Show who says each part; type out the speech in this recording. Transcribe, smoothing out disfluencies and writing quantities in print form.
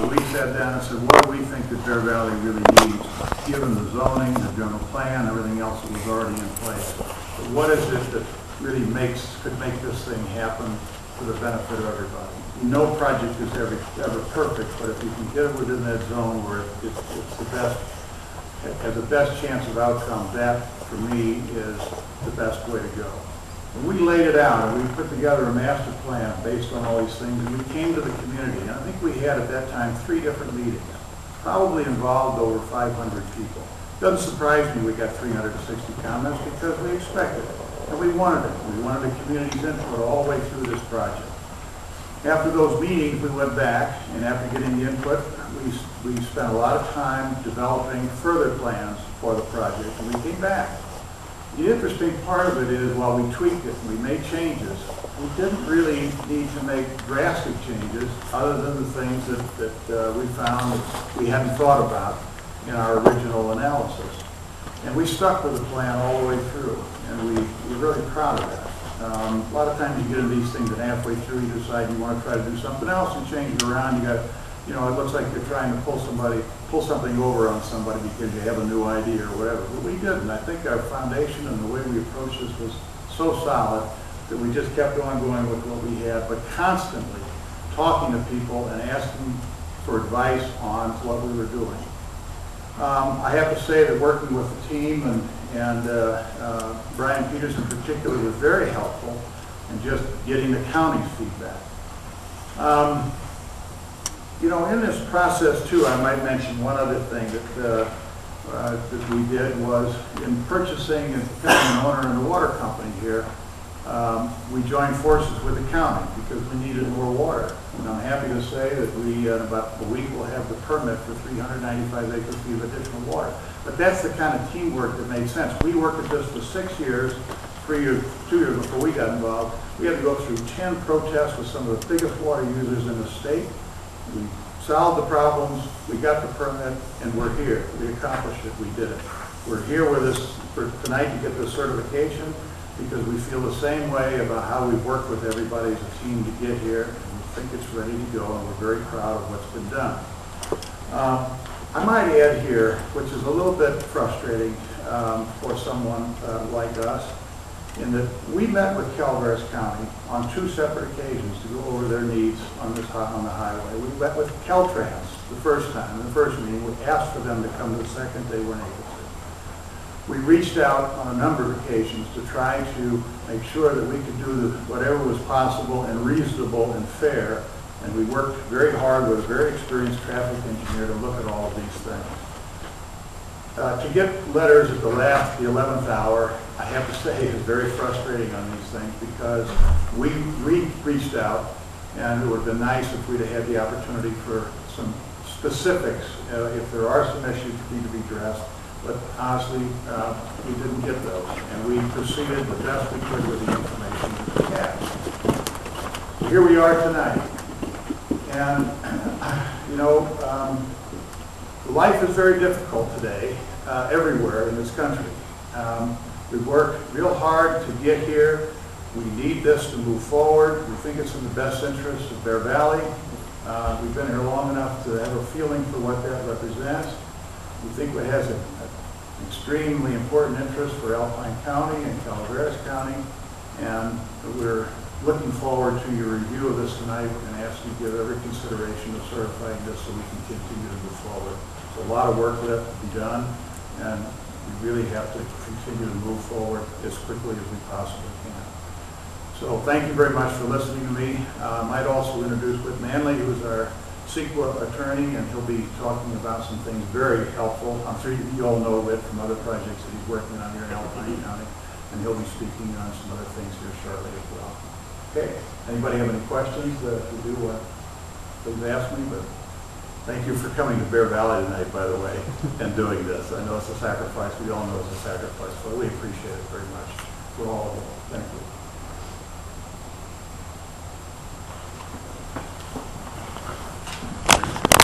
Speaker 1: We sat down and said, what do we think that Bear Valley really needs, given the zoning, the general plan, everything else that was already in place? But what is it that really could make this thing happen for the benefit of everybody? No project is ever perfect, but if you can get it within that zone where it's the best, has the best chance of outcome, that for me is the best way to go. And we laid it out, and we put together a master plan based on all these things, and we came to the community. And I think we had at that time 3 different meetings, probably involved over 500 people. Doesn't surprise me we got 360 comments because we expected it, and we wanted it. We wanted the community's input all the way through this project. After those meetings, we went back, and after getting the input, we spent a lot of time developing further plans for the project, and we came back. The interesting part of it is, while we tweaked it, we made changes, we didn't really need to make drastic changes other than the things that we found that we hadn't thought about in our original analysis. And we stuck with the plan all the way through, and we're really proud of that. A lot of times you get into these things and halfway through you decide you want to try to do something else and change it around. You got, it looks like you're trying to pull something over on somebody because you have a new idea or whatever. But we didn't. I think our foundation and the way we approached this was so solid that we just kept on going with what we had, but constantly talking to people and asking for advice on what we were doing. I have to say that working with the team and Brian Peters in particular was very helpful in just getting the county's feedback. In this process too, I might mention one other thing that we did was in purchasing and becoming an owner in the water company here. We joined forces with the county because we needed more water. And I'm happy to say that we, in about a week, will have the permit for 395 acre-feet of additional water. But that's the kind of teamwork that made sense. We worked at this for 6 years, 2 years before we got involved. We had to go through 10 protests with some of the biggest water users in the state. We solved the problems, we got the permit, and we're here. We accomplished it, we did it. We're here with this for tonight to get this certification because we feel the same way about how we've worked with everybody as a team to get here, and we think it's ready to go, and we're very proud of what's been done. I might add here, which is a little bit frustrating for someone like us, in that we met with Calaveras County on 2 separate occasions to go over their needs on the highway. We met with Caltrans the first time, in the first meeting. We asked for them to come to the second. They weren't able to. We reached out on a number of occasions to try to make sure that we could do whatever was possible and reasonable and fair, and we worked very hard with a very experienced traffic engineer to look at all of these things. To get letters at the 11th hour, I have to say, is very frustrating on these things because we reached out, and it would have been nice if we'd have had the opportunity for some specifics if there are some issues that need to be addressed. But honestly, we didn't get those, and we proceeded the best we could with the information that we had. Here we are tonight, and life is very difficult today, everywhere in this country. We've worked real hard to get here. We need this to move forward. We think it's in the best interest of Bear Valley. We've been here long enough to have a feeling for what that represents. We think it has an extremely important interest for Alpine County and Calaveras County, and we're looking forward to your review of this tonight and ask you to give every consideration to certifying this so we can continue to move forward. There's a lot of work left to be done, and we really have to continue to move forward as quickly as we possibly can. So thank you very much for listening to me. I might also introduce Whit Manley, who is our CEQA attorney, and he'll be talking about some things very helpful. I'm sure you all know Whit from other projects that he's working on here in Alpine County, and he'll be speaking on some other things here shortly as well. Okay, anybody have any questions that you do, please ask me, but thank you for coming to Bear Valley tonight, by the way, and doing this. I know it's a sacrifice. We all know it's a sacrifice, but we appreciate it very much for all of you. Thank you.